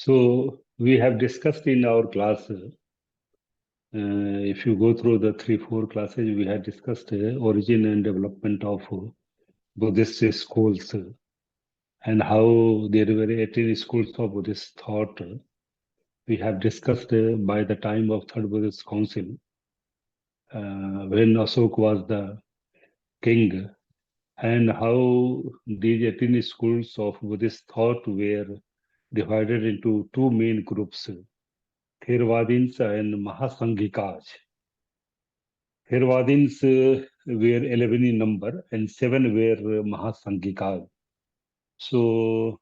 So we have discussed in our class, if you go through the 3-4 classes, we had discussed origin and development of Buddhist schools and how there were 18 schools of Buddhist thought. We have discussed by the time of Third Buddhist Council, when Ashoka was the king, and how these 18 schools of Buddhist thought were divided into two main groups, Theravadins and Mahasanghikas. Theravadins were 11 in number and 7 were Mahasanghikas. So,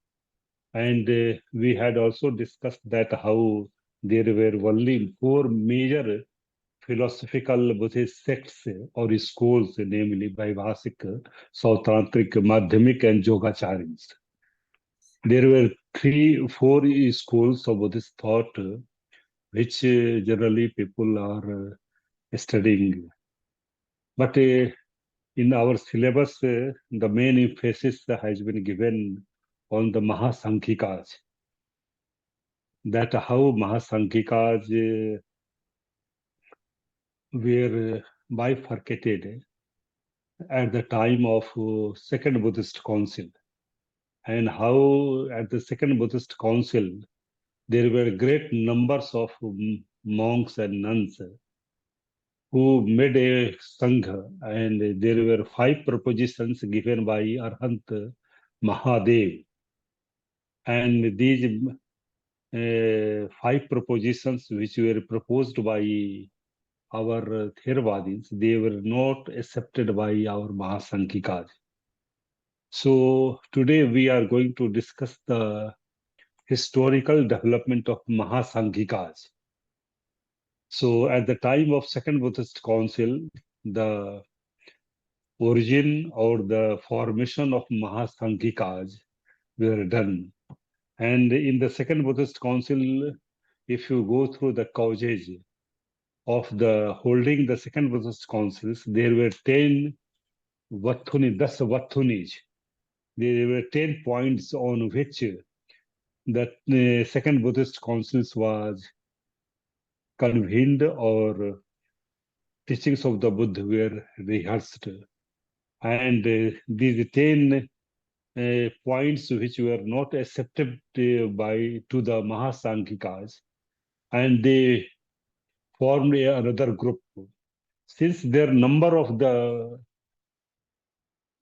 and we had also discussed that how there were only 4 major philosophical Buddhist sects or schools, namely Vaibhasik, Sautantric, Madhyamik, and Yogacharyas. There were 3-4 schools of Buddhist thought which generally people are studying. But in our syllabus, the main emphasis has been given on the Mahasanghikas, that how Mahasanghikas were bifurcated at the time of Second Buddhist Council, and how at the Second Buddhist Council there were great numbers of monks and nuns who made a sangha, and there were 5 propositions given by Arhant Mahadev, and these 5 propositions which were proposed by our Theravadins, they were not accepted by our Mahasanghikas. So today we are going to discuss the historical development of Mahasanghikas. So at the time of Second Buddhist Council, the origin or the formation of Mahasanghikas were done. And in the Second Buddhist Council, if you go through the causes of the holding the Second Buddhist Councils, there were 10 Vatthuni, Vathunis. There were 10 points on which the Second Buddhist Councils was convened, or teachings of the Buddha were rehearsed. And these 10 points which were not accepted by to the Mahasanghikas, and they formed another group. Since their number of the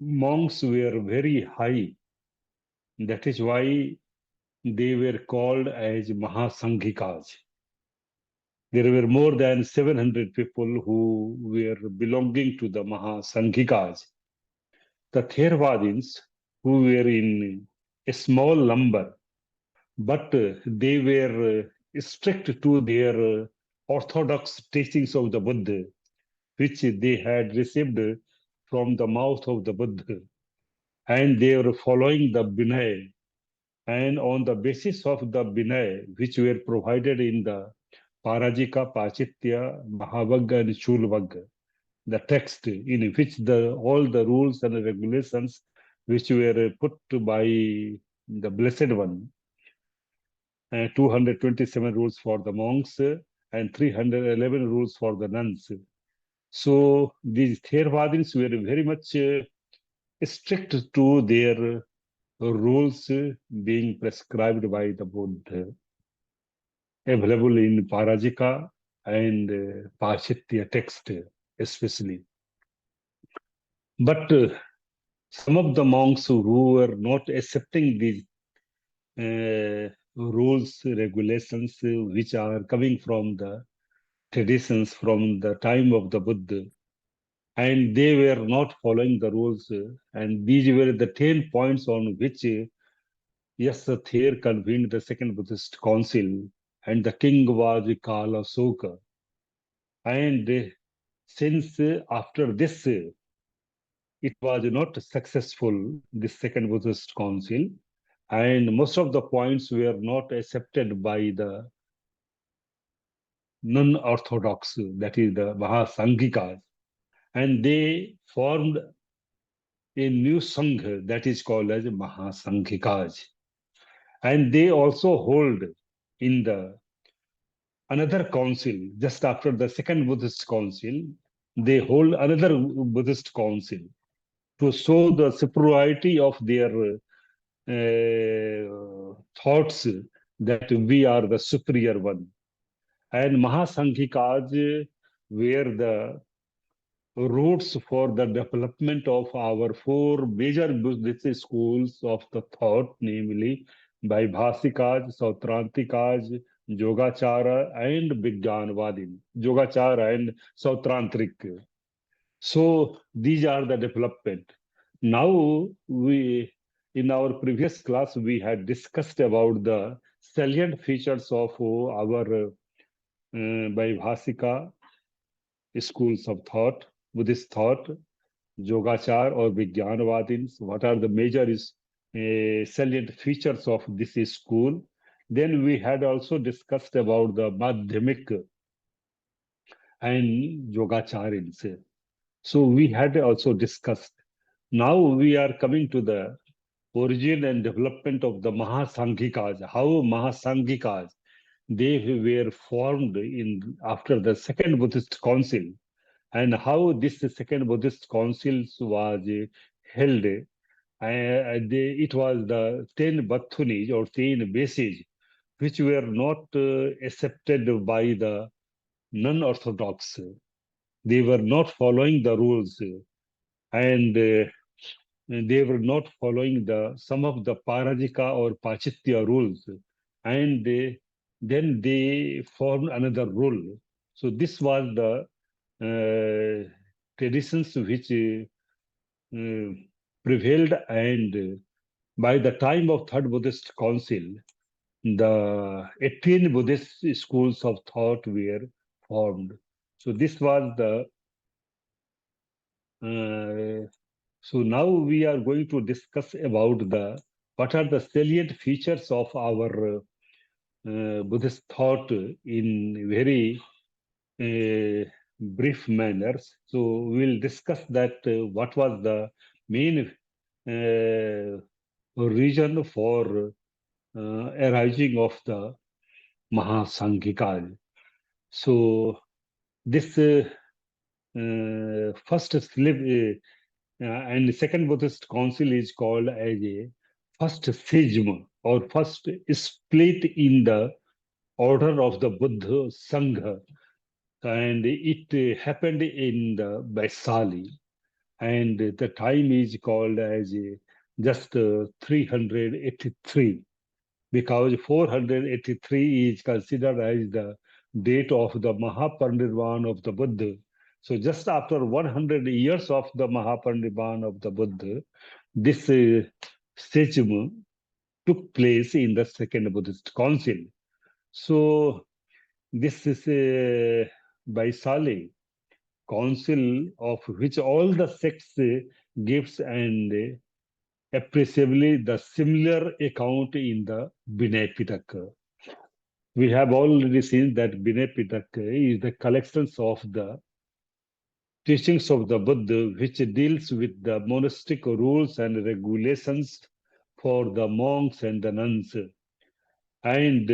monks were very high, that is why they were called as Mahasanghikas. There were more than 700 people who were belonging to the Mahasanghikas. The Theravadins, who were in a small number, but they were strict to their orthodox teachings of the Buddha, which they had received from the mouth of the Buddha, and they were following the Vinaya. And on the basis of the Vinaya, which were provided in the Parajika, Pachitya, Mahavagga, and Shulvagga, the text in which all the rules and regulations which were put by the Blessed One, 227 rules for the monks and 311 rules for the nuns. So these Theravadins were very much strict to their rules being prescribed by the Buddha, available in Parajika and Pachitya text especially. But some of the monks who were not accepting these rules, regulations, which are coming from the traditions from the time of the Buddha, and they were not following the rules, and these were the 10 points on which Yasather convened the Second Buddhist Council, and the king was Kala Soka. And since after this, it was not successful, this Second Buddhist Council, and most of the points were not accepted by the non-orthodox, that is the Mahasanghikas, and they formed a new Sangha that is called as Mahasanghikas. And they also hold in the another council, just after the second Buddhist council, they hold another Buddhist council to show the superiority of their thoughts that we are the superior one. And Mahasanghika's were the roots for the development of our four major Buddhist schools of the thought, namely Vaibhasikas, Sautrantikas, Yogachara, and Vijnanvadin. Yogachara and Sautrantik. So these are the development. Now in our previous class, we had discussed about the salient features of our Vaibhasika schools of thought, Buddhist thought, Yogachar or Vijnanavadins. What are the major salient features of this school? Then we had also discussed about the Madhyamik and Yogacharins. So we had also discussed. Now we are coming to the origin and development of the Mahasanghikas. How Mahasanghikas they were formed in after the second Buddhist council, and how this second Buddhist council was held. It was the 10 Bathunis or 10 bases which were not accepted by the non-orthodox. They were not following the rules, and they were not following the some of the Parajika or Pachitya rules, and then they formed another rule. So this was the traditions which prevailed, and by the time of Third Buddhist Council, the 18 Buddhist schools of thought were formed. So this was the so now we are going to discuss about the what are the salient features of our Buddhist thought in very brief manners. So we'll discuss that what was the main reason for arising of the Mahasanghika. So this first slip and the second Buddhist council is called as a first schism or first split in the order of the Buddha Sangha, and it happened in the Vaisali, and the time is called as just 383, because 483 is considered as the date of the Mahaparinirvana of the Buddha. So just after 100 years of the Mahaparinirvana of the Buddha, this schism took place in the Second Buddhist Council. So this is by Saleh council of which all the sects gives and appreciably the similar account in the Vinay Pitaka. We have already seen that Vinay Pitaka is the collections of the teachings of the Buddha, which deals with the monastic rules and regulations for the monks and the nuns. And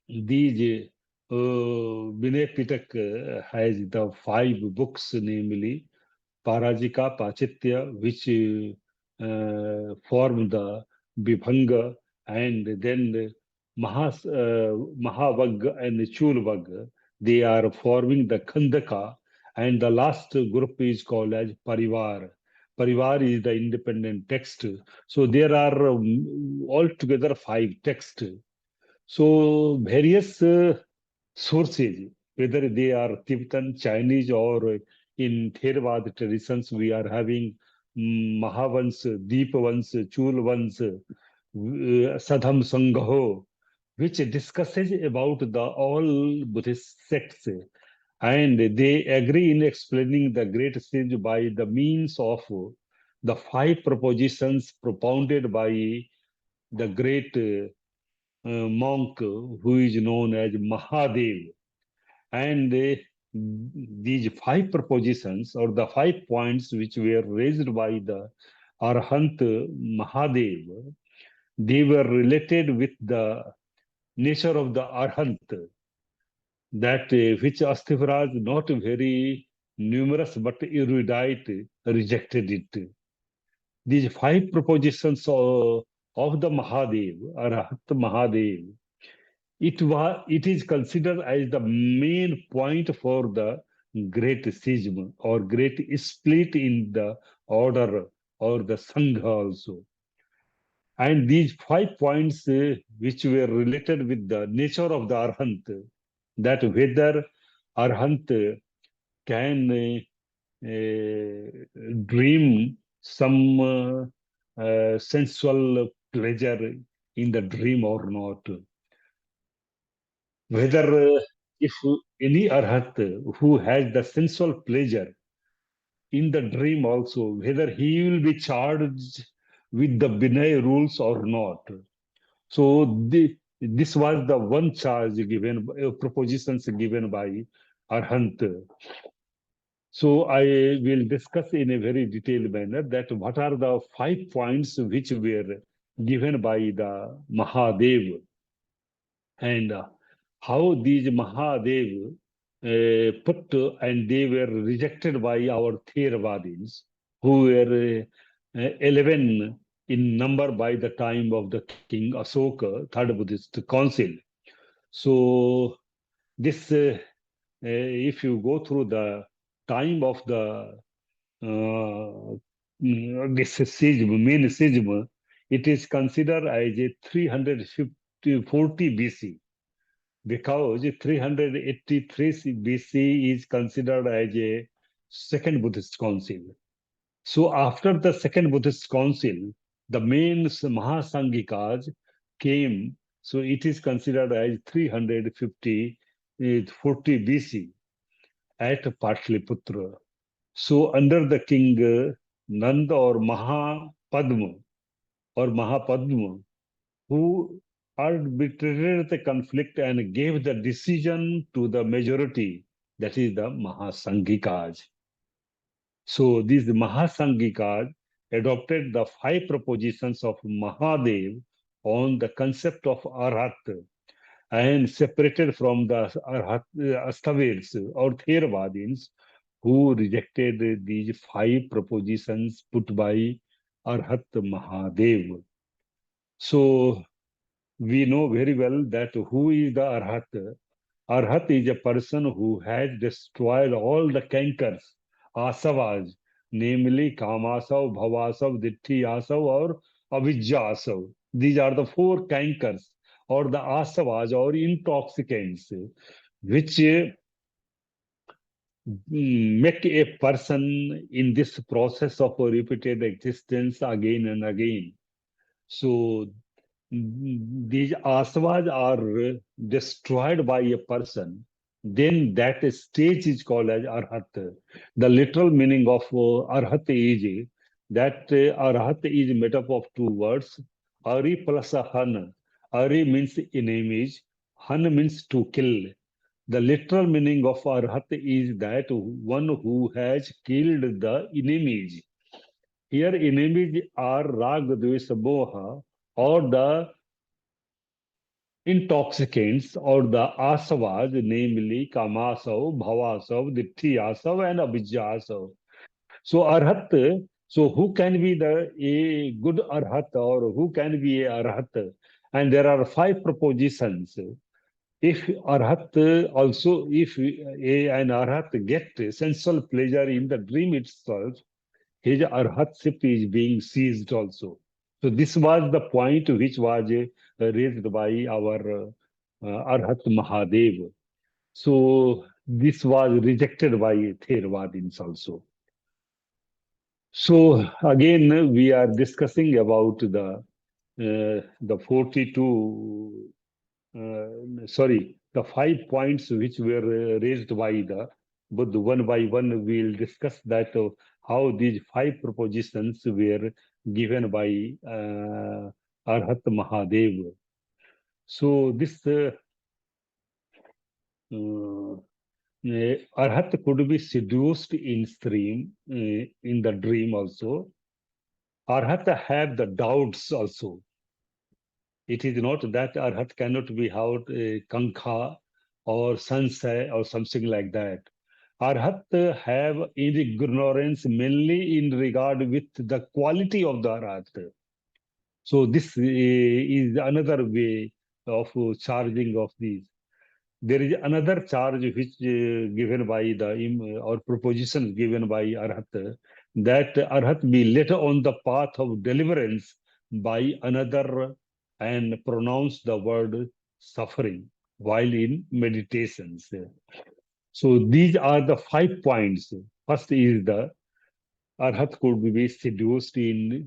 these Vinay Pitaka has the 5 books, namely Parajika, Pachitya, which form the Vibhanga, and then Mahavagga and Chulvagga, they are forming the Khandaka, and the last group is called as Parivar. Parivar is the independent text. So there are altogether 5 texts. So various sources, whether they are Tibetan, Chinese, or in Theravada traditions, we are having Mahavans, Deepavans, Chulvans, Sadham Sangho, which discusses about the all Buddhist sects. And they agree in explaining the great sage by the means of the 5 propositions propounded by the great monk who is known as Mahadev. And these 5 propositions or the 5 points which were raised by the Arhant Mahadev, they were related with the nature of the Arhant, that which Astivaraj, not very numerous but erudite, rejected it. These five propositions of the Mahadev, Arhat Mahadev, it is considered as the main point for the great schism or great split in the order or the Sangha also. And these 5 points which were related with the nature of the Arhant, that whether Arhant can dream some sensual pleasure in the dream or not. Whether if any Arhat who has the sensual pleasure in the dream also, whether he will be charged with the Binay rules or not. So this was the one charge given, propositions given by Arhant. So I will discuss in a very detailed manner that what are the 5 points which were given by the Mahadev, and how these Mahadev put and they were rejected by our Theravadins, who were 11 in number by the time of the King Asoka, Third Buddhist Council. So this, if you go through the time of the this schism, main schism, it is considered as a 340 BC, because 383 BC is considered as a second Buddhist council. So after the second Buddhist council, the main Mahasanghikas came. So it is considered as 350 40 BC at Patliputra. So under the king Nanda or Mahapadma, who arbitrated the conflict and gave the decision to the majority, that is the Mahasanghikas. So these Mahasanghikas adopted the 5 propositions of Mahadev on the concept of Arhat and separated from the Astavirs or Theravadins, who rejected these 5 propositions put by Arhat Mahadev. So we know very well that who is the Arhat. Arhat is a person who has destroyed all the cankers, asavas, namely kamasav, bhavasav, ditthyasav, or avijjasav. These are the 4 cankers or the asavas or intoxicants which make a person in this process of repeated existence again and again. So these asavas are destroyed by a person, then that stage is called as arhat. The literal meaning of arhat is that arhat is made up of 2 words, ari plus a han. Ari means in image, han means to kill. The literal meaning of arhat is that one who has killed the enemies. Here enemies are rag, dvesha, moha, or the intoxicants or the asavas, namely kamasav, bhavasav, ditthyasav, and abhijjasav. So arhat, so who can be the a good arhat or who can be a arhat? And there are 5 propositions. If arhat also, if an arhat get sensual pleasure in the dream itself, his arhatship is being seized also. So this was the point which was raised by our Arhat Mahadev. So this was rejected by Theravadins also. So again, we are discussing about the 42, the 5 points which were raised by the Buddha. One by one, we will discuss that how these 5 propositions were given by Arhat Mahadev. So this Arhat could be seduced in stream in the dream also. Arhat have the doubts also. It is not that arhat cannot be without kankha or sansay or something like that. Arhat have ignorance mainly in regard with the quality of the arhat. So this is another way of charging of these. There is another charge which given by the or proposition given by Arhat, that Arhat be led on the path of deliverance by another and pronounce the word suffering while in meditations. So these are the 5 points. First is the Arhat could be seduced in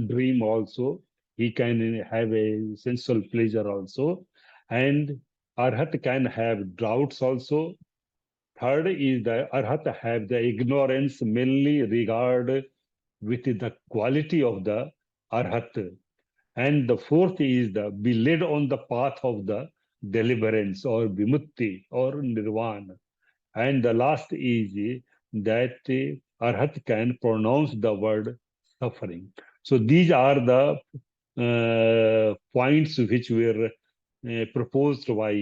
dream also. He can have a sensual pleasure also. And Arhat can have doubts also. Third is the Arhat have the ignorance mainly regard with the quality of the Arhat. And the fourth is the be led on the path of the deliverance or vimutti or nirvana. And the last is that Arhat can pronounce the word suffering. So these are the points which were proposed by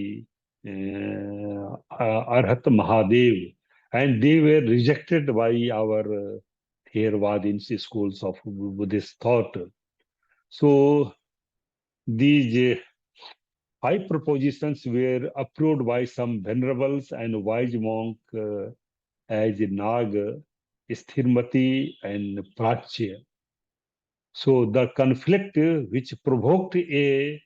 Arhat Mahadev, and they were rejected by our Theravadins schools of Buddhist thought. So these 5 propositions were approved by some venerables and wise monk as Nag, Sthirmati, and Prachya. So the conflict which provoked a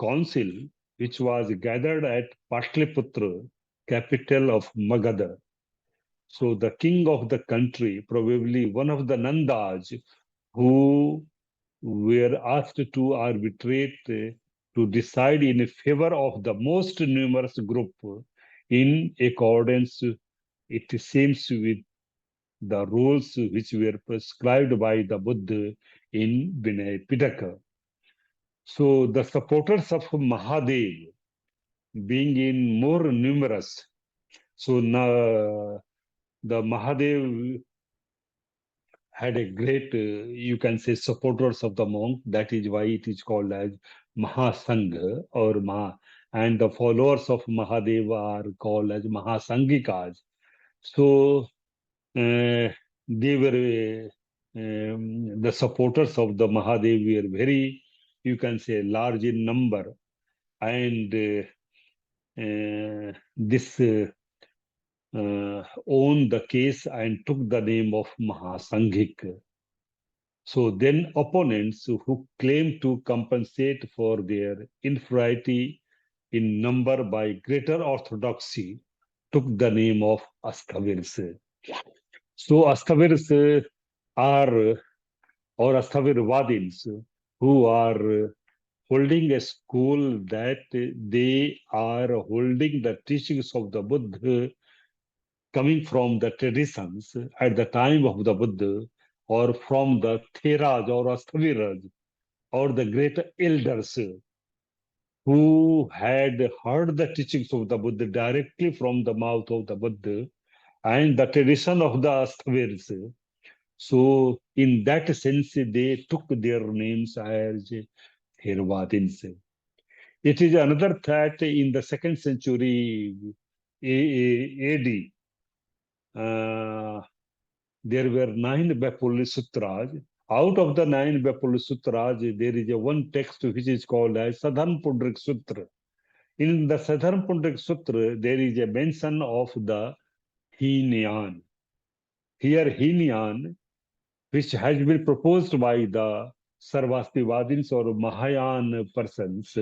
council which was gathered at Patliputra, capital of Magadha. So the king of the country, probably one of the Nandas who were asked to arbitrate to decide in favor of the most numerous group in accordance, it seems, with the rules which were prescribed by the Buddha in Vinaya Pitaka. So the supporters of Mahadev being in more numerous, so now the Mahadev had a great, you can say, supporters of the monk. That is why it is called as Mahasangha or Maha, and the followers of Mahadev are called as Mahasangikas. So they were the supporters of the Mahadev were very, you can say, large in number, and this owned the case and took the name of Mahasangik. So then opponents who claim to compensate for their inferiority in number by greater orthodoxy took the name of Astavirs. So Astavirs are or Astavirvadins who are holding a school that they are holding the teachings of the Buddha coming from the traditions at the time of the Buddha or from the Theras or Astaviras or the great elders who had heard the teachings of the Buddha directly from the mouth of the Buddha and the tradition of the Astavirs. So, in that sense, they took their names as Theravadins. It is another that in the 2nd century AD, there were 9 Bapuli Sutras. Out of the 9 Bapuli Sutras, there is a one text which is called as Sadhan Pundrik Sutra. In the Sadhan Pundrik Sutra, there is a mention of the Heenyan. Here, Heenyan, which has been proposed by the Sarvastivadins or Mahayana persons,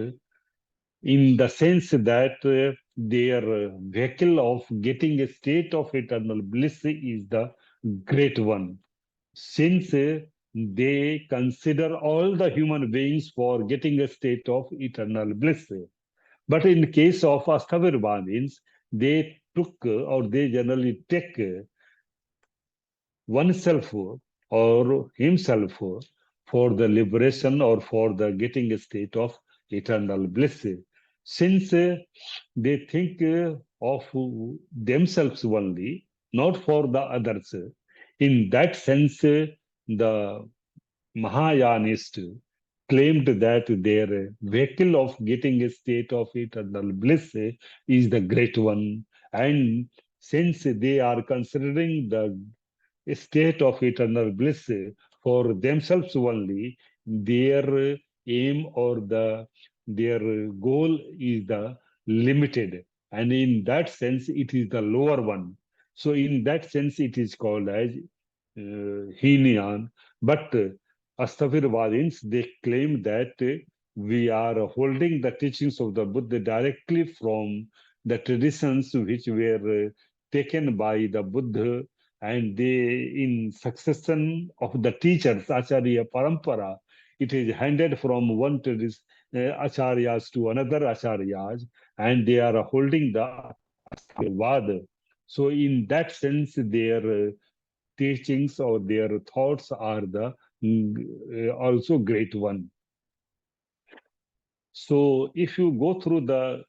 in the sense that their vehicle of getting a state of eternal bliss is the great one. Since they consider all the human beings for getting a state of eternal bliss. But in the case of Astavirvadins, they took or they generally take oneself or himself for the liberation or for the getting a state of eternal bliss. Since they think of themselves only, not for the others. In that sense, the Mahayanist claimed that their vehicle of getting a state of eternal bliss is the great one. And since they are considering the state of eternal bliss for themselves only, their aim or their goal is the limited, and in that sense it is the lower one. So in that sense it is called as Hinian. But Astavirvadins, they claim that we are holding the teachings of the Buddha directly from the traditions which were taken by the Buddha, and they, in succession of the teachers, Acharya Parampara, it is handed from one tradition, Acharyas to another Acharyas, and they are holding the Vada. So in that sense, their teachings or their thoughts are the also great one. So if you go through the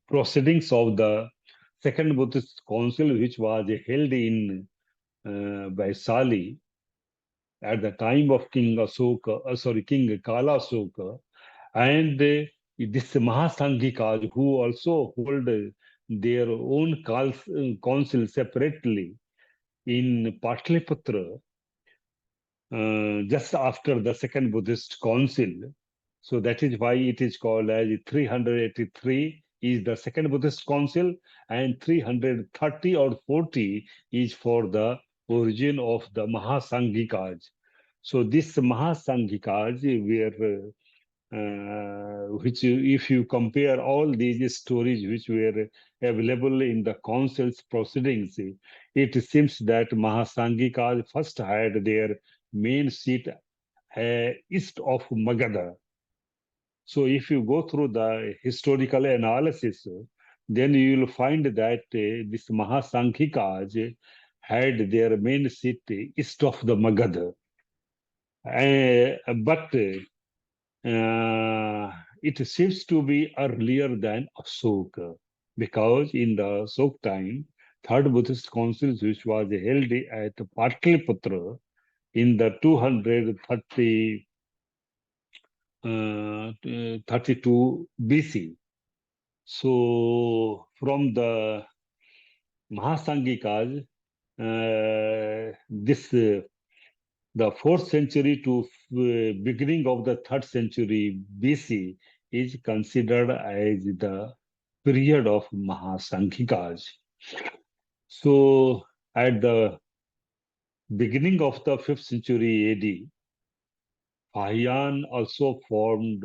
proceedings of the Second Buddhist Council, which was held in Vaisali at the time of King Kala Asoka, and this Mahasanghikas who also hold their own council separately in Patliputra, just after the Second Buddhist Council. So that is why it is called as 383 is the Second Buddhist Council, and 330 or 40 is for the origin of the Mahasanghikas. So this Mahasanghikas were which if you compare all these stories which were available in the council's proceedings, it seems that Mahasanghikas first had their main seat east of Magadha. So if you go through the historical analysis, then you will find that this Mahasanghikas had their main seat east of the Magadha. But it seems to be earlier than Ashoka, because in the Ashoka time, Third Buddhist Council, which was held at Patliputra in the 230 32 BC. So from the Mahasanghikas, this the 4th century to beginning of the 3rd century BC is considered as the period of Mahasanghikas. So at the beginning of the 5th century AD, Payan also formed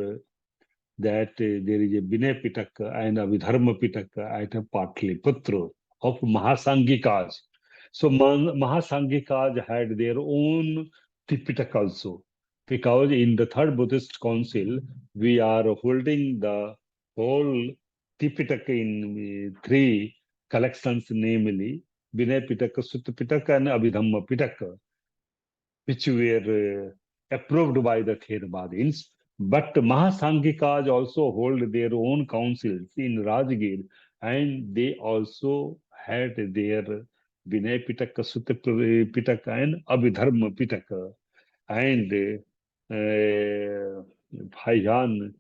that there is a Vinay Pitaka and a Vidharma Pitaka at a Patliputra of Mahasanghikas. So Mahasanghikas had their own Tipitaka also, because in the Third Buddhist Council, we are holding the whole Tipitaka in three collections, namely Vinay Pitaka, Sutta Pitaka, and Abhidhamma Pitaka, which were approved by the Theravadins. But Mahasanghikas also hold their own councils in Rajgir, and they also had their Vinay Pitaka, Sutta Pitaka, and Abhidharma Pitaka. And Bhayan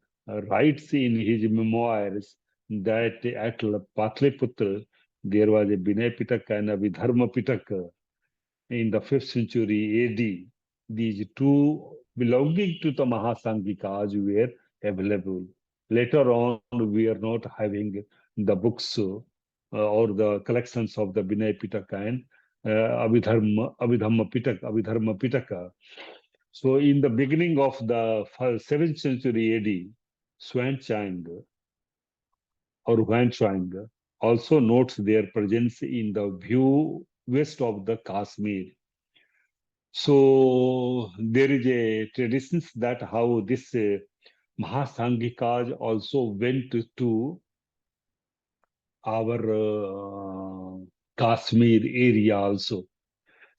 writes in his memoirs that at Patliputra there was a Vinay Pitaka and a Abhidharma Pitaka in the 5th century AD. These two belonging to the Mahasanghikas were available. Later on, we are not having the books or the collections of the Vinay Pitaka and Abhidharma Pitaka. So, in the beginning of the 7th century AD, Xuanzang or Huanchuang also notes their presence in the view west of the Kashmir. So there is a tradition that how this Mahasanghikas also went to our Kashmir area also.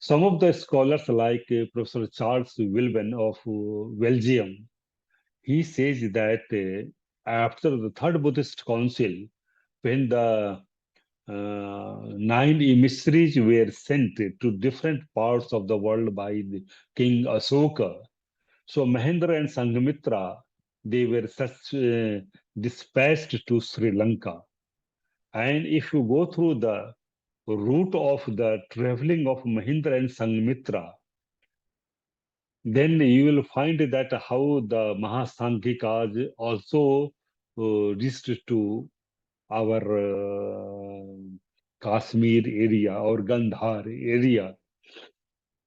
Some of the scholars like Professor Charles Wilben of Belgium, he says that after the Third Buddhist Council, when the 9 emissaries were sent to different parts of the world by the King Asoka, So Mahendra and Sanghamitra, they were such dispatched to Sri Lanka. And if you go through the route of the traveling of Mahendra and Sanghamitra, then you will find that how the Mahasanghhikas also reached to our Kashmir area or Gandhar area.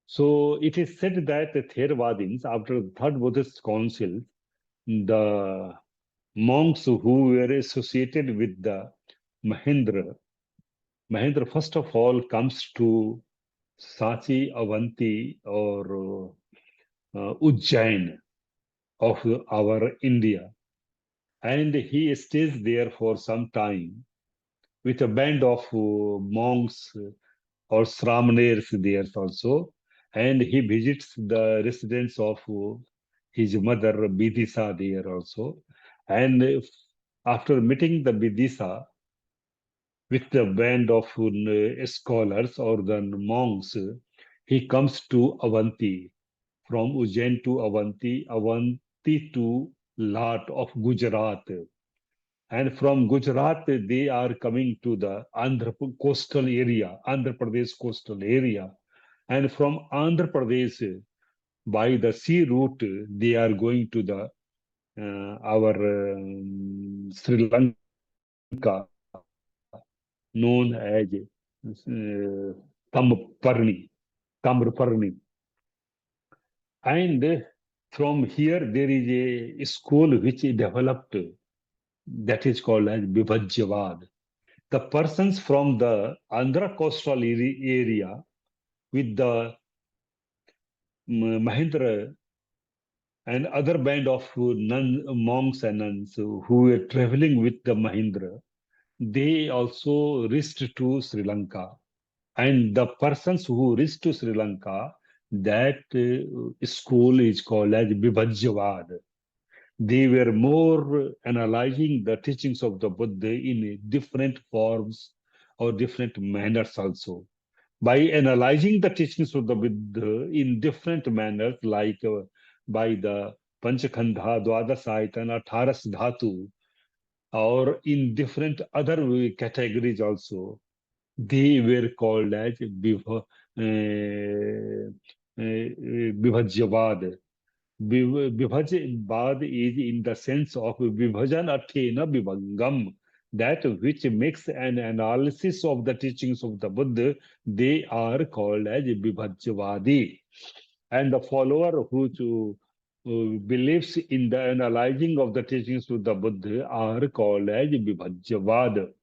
So it is said that the Theravadins, after the Third Buddhist Council, the monks who were associated with the Mahendra, Mahendra first of all comes to Sachi, Avanti, or Ujjain of our India. And he stays there for some time with a band of monks or Sramanes there also. And he visits the residence of his mother Bidisa there also. And after meeting the Bidisa with the band of scholars or the monks, he comes to Avanti, from Ujjain to Avanti, Avanti to Lat of Gujarat. And from Gujarat, they are coming to the coastal area, Andhra Pradesh coastal area. And from Andhra Pradesh, by the sea route, they are going to the our Sri Lanka, known as Tamparni, Tamraparni. And from here, there is a school which developed that is called as B.P.G.E. The persons from the Andhra coastal area with the Mahendra and other band of monks and nuns who were traveling with the Mahendra, they also reached to Sri Lanka. And the persons who reached to Sri Lanka, that school is called as Bibhajyavad. They were more analyzing the teachings of the Buddha in different forms or different manners also. By analyzing the teachings of the Buddha in different manners, like by the Panchakhandha, Dwadasahita, and Atharas Dhatu, or in different other categories also, they were called as Vibhajyavad. Vibhajyavad is in the sense of Vibhajan Athena Vibhangam, that which makes an analysis of the teachings of the Buddha, they are called as Vibhajyavadi. And the follower who believes in the analyzing of the teachings of the Buddha are called as Vibhajyavad.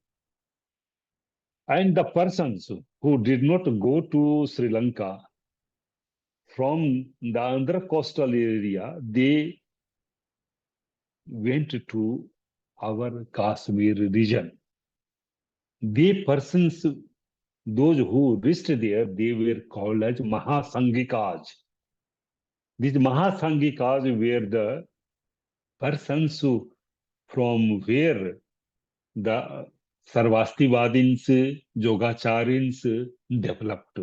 And the persons who did not go to Sri Lanka from the Andhra coastal area, they went to our Kashmir region. The persons, those who reached there, they were called as Mahasanghikas. These Mahasanghikas were the persons from where the Sarvastivadins, Yogacharyans developed.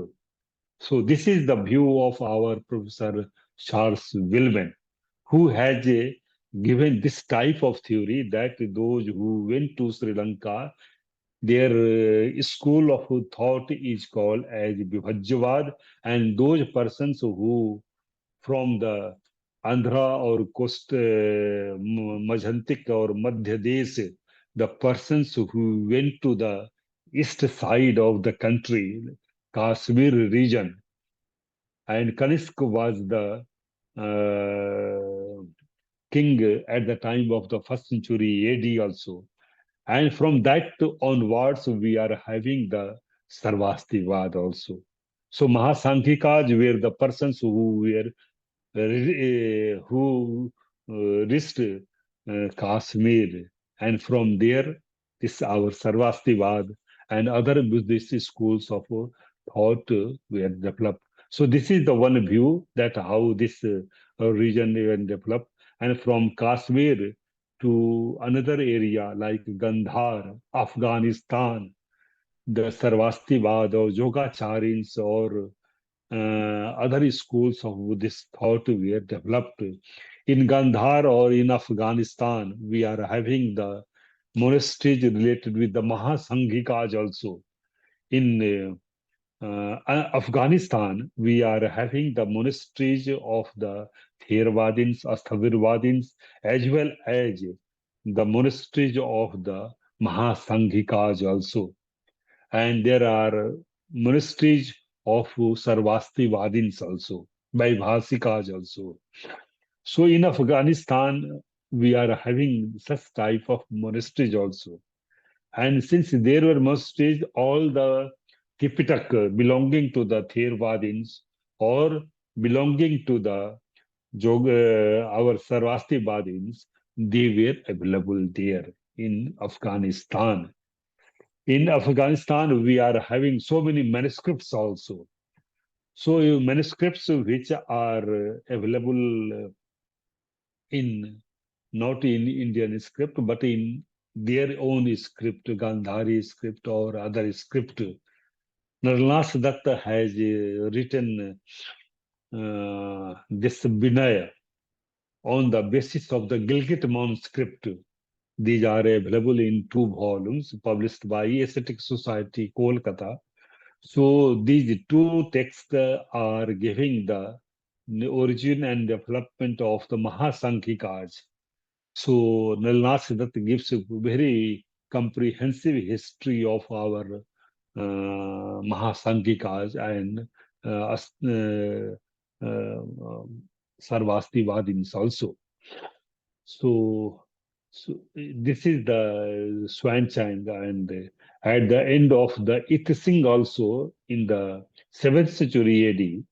So this is the view of our Professor Charles Willman, who has given this type of theory that those who went to Sri Lanka, their school of thought is called as Vibhajyavad, and those persons who from the Andhra or Coast Majhantik or Madhya Desh, the persons who went to the east side of the country, Kashmir region, and Kanishk was the king at the time of the first century AD also. And from that onwards, we are having the Sarvastivad also. So Mahasankhikas were the persons who were who reached Kashmir, and from there, this our Sarvastivad and other Buddhist schools of thought were developed. So this is the one view that how this region even developed, and from Kashmir to another area like Gandhar, Afghanistan, the Sarvastivad or Yogacharyans or other schools of Buddhist thought were developed. In Gandhar or in Afghanistan, we are having the monasteries related with the Mahasanghikas also. In Afghanistan, we are having the monasteries of the Theravadins, Asthavirvadins, as well as the monasteries of the Mahasanghikas also. And there are monasteries of Sarvastivadins also, Vaibhasikas also. So in Afghanistan, we are having such type of monasteries also. And since there were monasteries, all the Tipitak belonging to the Theravadins or belonging to the our Sarvastivadins, they were available there in Afghanistan. In Afghanistan, we are having so many manuscripts also. So manuscripts which are available in not in Indian script, but in their own script, Gandhari script or other script. Narlas Datta has written this Vinaya on the basis of the Gilgit manuscript. These are available in 2 volumes published by Ascetic Society, Kolkata. So these 2 texts are giving the origin and development of the Mahasanghikas. So Nalnas Siddharth gives a very comprehensive history of our Mahasanghikas and Sarvastivadins also. So, this is the Swanchang, and at the end of the Ithsing also in the 7th century AD,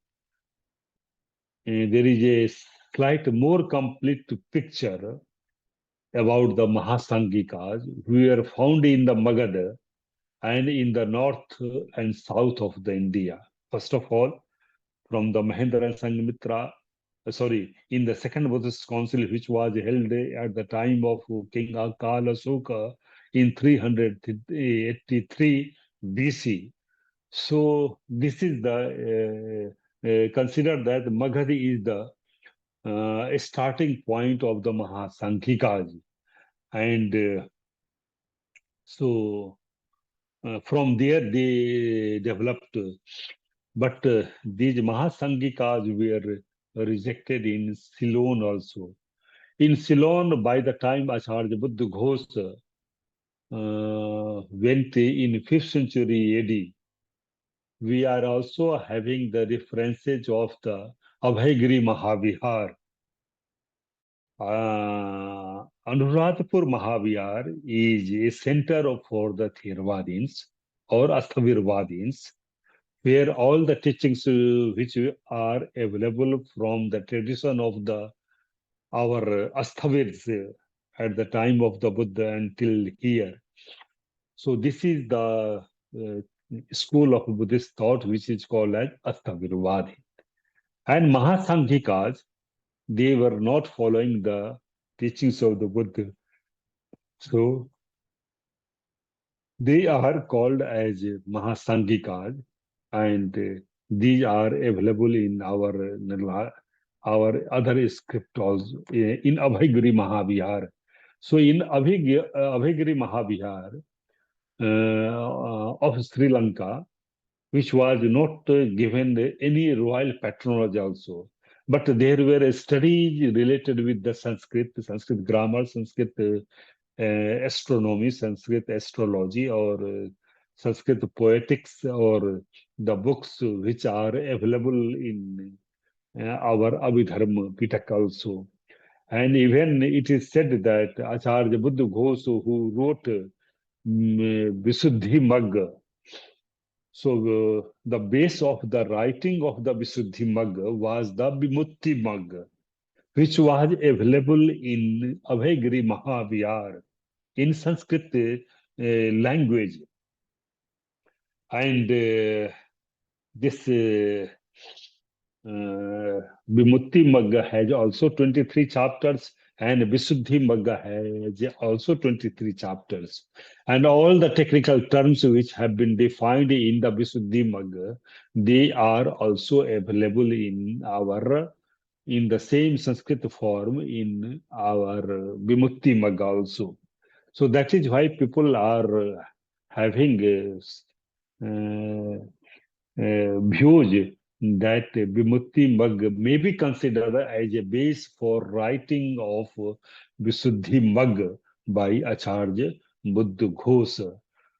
there is a slight more complete picture about the Mahasanghikas who are found in the Magadha and in the north and south of the India. First of all, from the Mahendra and Sanghmitra, in the second Buddhist council, which was held at the time of King Akala Soka in 383 BC. So this is the consider that Magadhi is the starting point of the Mahasanghikas, and so from there they developed. But these Mahasanghikas were rejected in Ceylon also. In Ceylon, by the time Acharya Buddha Ghosh went in 5th century AD, we are also having the references of the Abhaygiri Mahavihar. Anuradhapur Mahavihar is a center for the Theravadins or Asthavirvadins, where all the teachings which are available from the tradition of the our Asthavirs at the time of the Buddha until here. So this is the school of Buddhist thought which is called as Asthavirvadi. And Mahasanghikas, they were not following the teachings of the Buddha. So they are called as Mahasanghikas, and these are available in our other script also in Abhaygiri Mahavihar. So in Abhaygiri Mahavihar of Sri Lanka, which was not given any royal patronage also, but there were studies related with the Sanskrit grammar, Sanskrit astronomy, Sanskrit astrology, or Sanskrit poetics, or the books which are available in our Abhidharma Pitak also. And even it is said that Acharya Buddha Ghosh, who wrote Visuddhi Magga, so the base of the writing of the Visuddhi Magga was the Vimutti Magga, which was available in Abhaygiri Mahavihar in Sanskrit language. And this Vimutti Magga has also 23 chapters And Visuddhimagga has also 23 chapters. And all the technical terms which have been defined in the Visuddhimagga, they are also available in the same Sanskrit form in our Vimuktimagga also. So that is why people are having views that Vimukti Mag may be considered as a base for writing of Visuddhi Mag by Acharya Buddha Ghosa.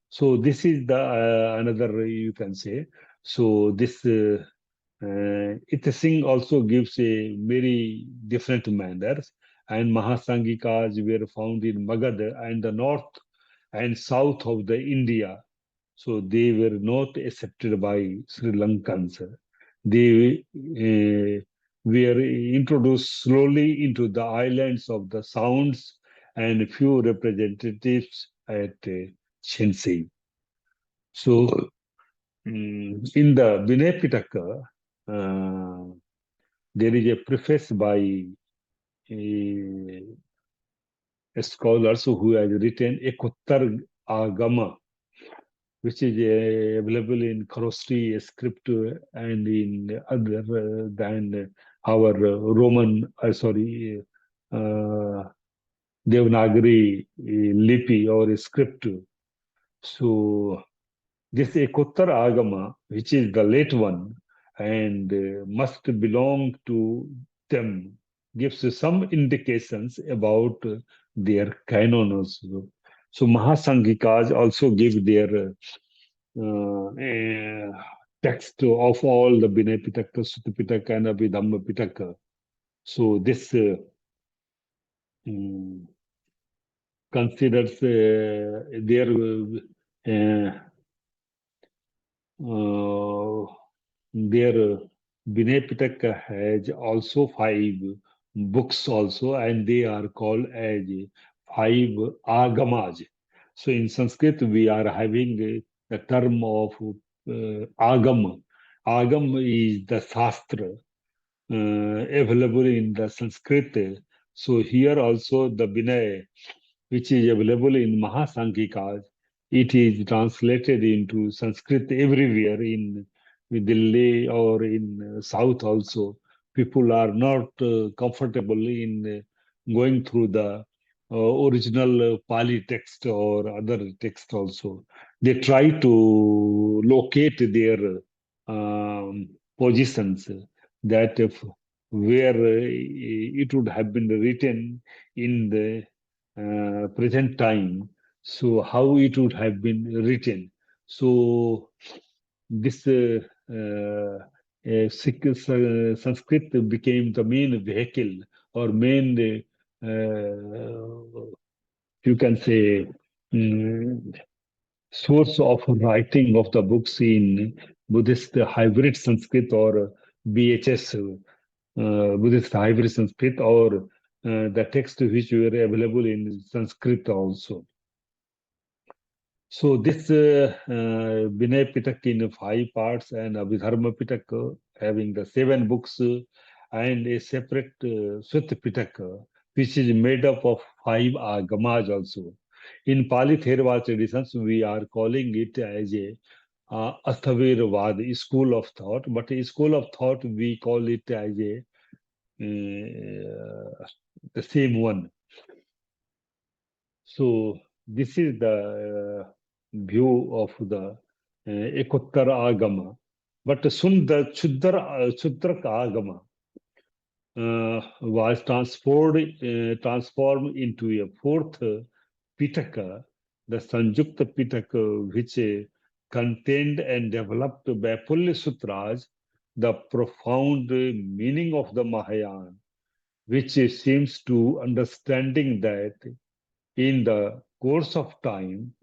So this is the another you can say. So this Ita Singh also gives a very different manners, and Mahasangikas were found in Magadha and the north and south of the India, so they were not accepted by Sri Lankans. They were introduced slowly into the islands of the Sounds and few representatives at Shinsei. So in the Vinay Pitaka, there is a preface by uh, scholars who has written Ekuttar Agama, which is available in Kharosthi script and in other than our Roman, Devanagari lipi or script. So this Ekuttar Agama, which is the late one and must belong to them, gives some indications about their canon also. So Mahasangikas also give their text of all the Vinay Pitaka, Sutta Pitaka, and Abhidhamma Pitaka. So this considers their Vinay Pitaka has also five books also, and they are called as five agamas. So in Sanskrit, we are having the term of agam. Agam is the Shastra available in the Sanskrit. So here also the Vinay, which is available in Mahasangikas, it is translated into Sanskrit everywhere in Delhi or in South also. People are not comfortable in going through the original Pali text or other text also. They try to locate their positions that if where it would have been written in the present time, so how it would have been written. So this Sanskrit became the main vehicle or main, you can say, source of writing of the books in Buddhist hybrid Sanskrit or BHS, Buddhist hybrid Sanskrit, or the text which were available in Sanskrit also. So this Vinay Pitaka in five parts and Abhidharma Pitaka having the seven books and a separate Sutta Pitaka which is made up of five agamas also. In Pali Theravada traditions, we are calling it as a Athaviravad, school of thought, but a school of thought we call it as a the same one. So this is the view of the Ekottara Agama. But soon the Chudrak Agama was transformed into a fourth Pitaka, the Sanjukta Pitaka, which contained and developed by Pulli Sutras the profound meaning of the Mahayana, which seems to understanding that in the course of time,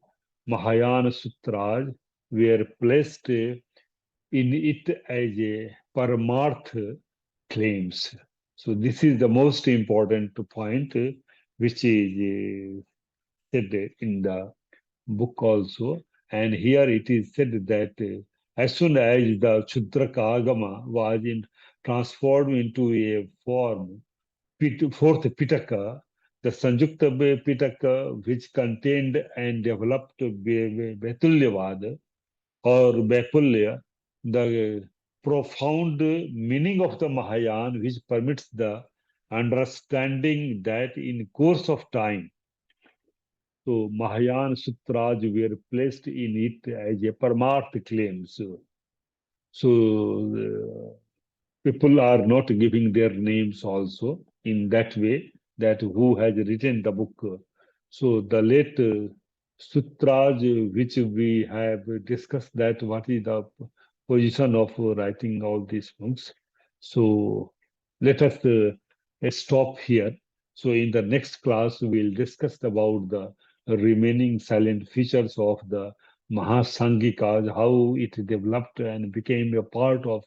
Mahayana Sutras were placed in it as a Paramarth claims. So this is the most important point which is said in the book also. And here it is said that as soon as the Chudraka Agama was transformed into a form, fourth Pitaka, the Sanjukta Pitaka, which contained and developed Betulyavad or Bepulya, the profound meaning of the Mahayana, which permits the understanding that in course of time, so Mahayana Sutras were placed in it as a Paramartha claim. So people are not giving their names also in that way, that who has written the book. So the late sutras which we have discussed, that what is the position of writing all these books. So let us stop here. So in the next class we'll discuss about the remaining silent features of the Mahasanghikas, how it developed and became a part of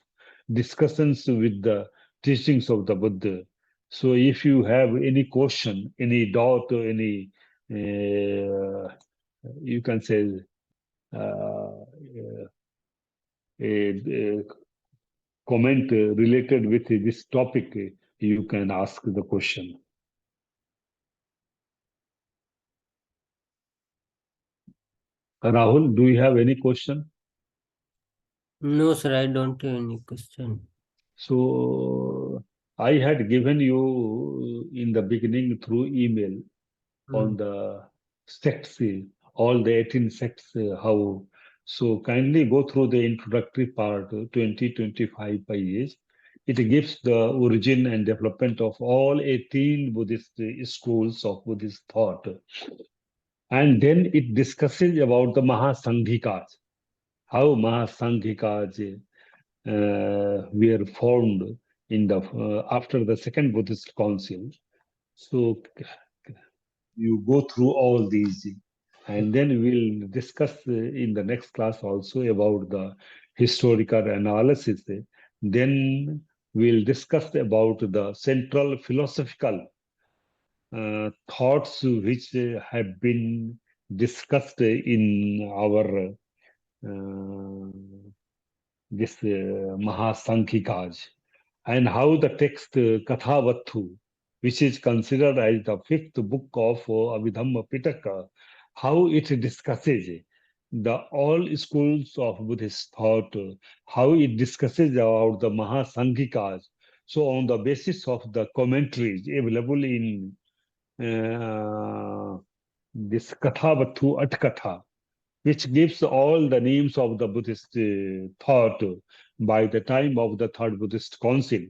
discussions with the teachings of the Buddha. So if you have any question, any doubt, or any, you can say, a comment related with this topic, you can ask the question. Rahul, do you have any question? No, sir, I don't have any question. So I had given you in the beginning through email on the sects, all the 18 sects, how. So kindly go through the introductory part, 20-25 pages. It gives the origin and development of all 18 Buddhist schools of Buddhist thought. And then it discusses about the Mahasanghikas, how Mahasanghikas were formed in the after the Second Buddhist Council. So you go through all these, and then we'll discuss in the next class also about the historical analysis. Then we'll discuss about the central philosophical thoughts which have been discussed in our this Mahasankhikas, and how the text Kathavattu, which is considered as the fifth book of Abhidhamma Pitaka, how it discusses the all schools of Buddhist thought, how it discusses about the Mahasanghikas. So on the basis of the commentaries available in this Kathavattu Atkatha, which gives all the names of the Buddhist thought by the time of the Third Buddhist Council.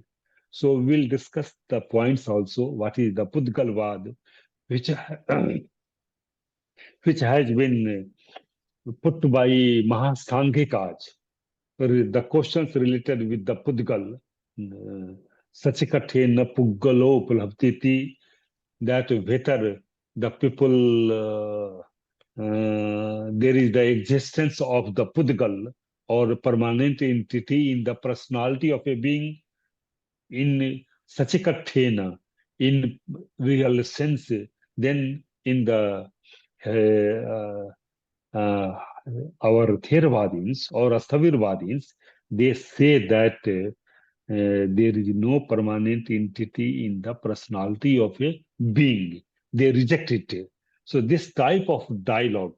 So we'll discuss the points also. What is the Pudgalvad, which which has been put by Mahasanghikas. The questions related with the Pudgal, Sachikatena Puggalo Pulhavtiti, that whether the people there is the existence of the Pudgal or permanent entity in the personality of a being in Sachikathena, in real sense, then in the our Theravadins or Astavirvadins, they say that there is no permanent entity in the personality of a being. They reject it. So this type of dialogue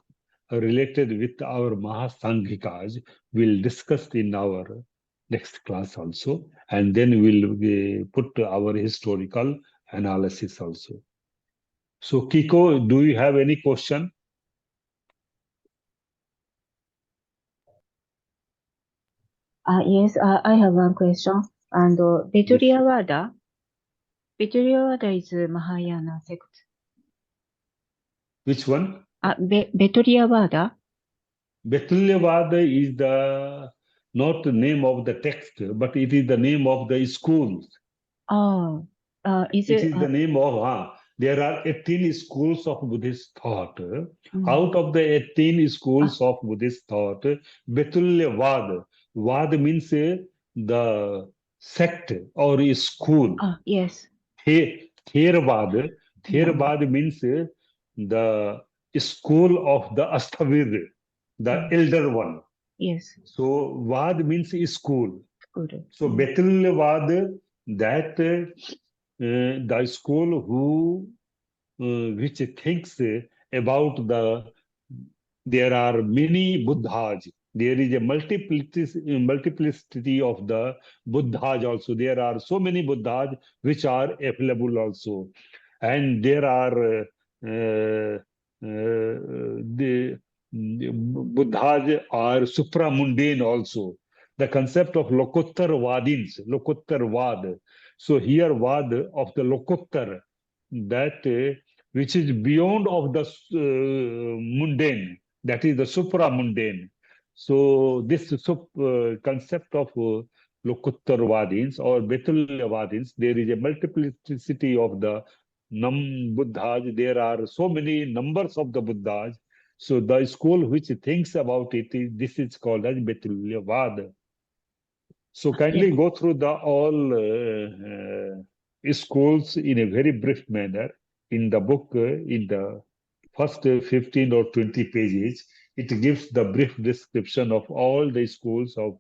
related with our Mahasanghikas we'll discuss in our next class also, and then we'll put our historical analysis also. So Kiko, do you have any question? Yes, I have one question. And Yes. Betulyavada is Mahayana sect. Which one? Betulyavada. Betulyavad is the not the name of the text, but it is the name of the schools. Oh, is It it? is the name of, there are 18 schools of Buddhist thought. Out of the 18 schools of Buddhist thought, Betulyavad, Vad means the sect or a school. Yes. Theravada, Theravada means the school of the Astavir, the elder one. Yes. So Vad means school. Good. So Betulyavad, that the school who which thinks about there are many Buddhas. There is a multiplicity of the Buddhas also. There are so many Buddhas which are available also. And there are the Buddhas are supramundane also. The concept of Lokottar Vadins, Lokottar Vad. So here Vad of the Lokottar, that which is beyond of the mundane, that is the supramundane. So this concept of Lokottar Vadins or Betulya Vadins, there is a multiplicity of the Buddhas. There are so many numbers of the Buddhas. So the school which thinks about it, this is called as Betulya Vad. So kindly go through the all schools in a very brief manner. In the book, in the first 15 or 20 pages, it gives the brief description of all the schools of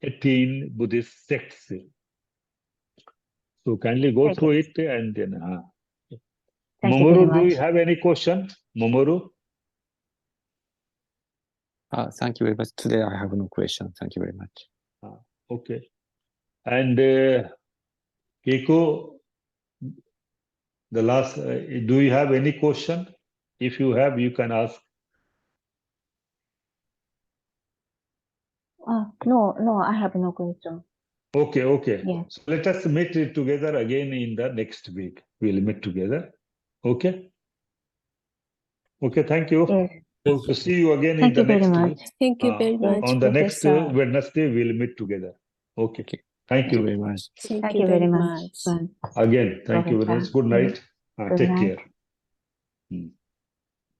18 Buddhist sects. So kindly go through it and then. Thank you very Momoru, do much. you have any question? Momoru? Thank you very much. Today I have no question. Thank you very much. Okay. And Keiko, the last, do you have any question? If you have, you can ask. No, I have no question. Okay, okay. Yes. So let us meet together again in the next week. We'll meet together. Okay? Okay, thank you. Yes. Thank So you. see you again in Thank the you very next much. week. Thank you very much, On the next Professor. Wednesday, we'll meet together. Okay. Okay. Thank Thank you you. very much. Thank you very much. Bye. Again, thank you very much. Professor. Good night. Good Take night. care.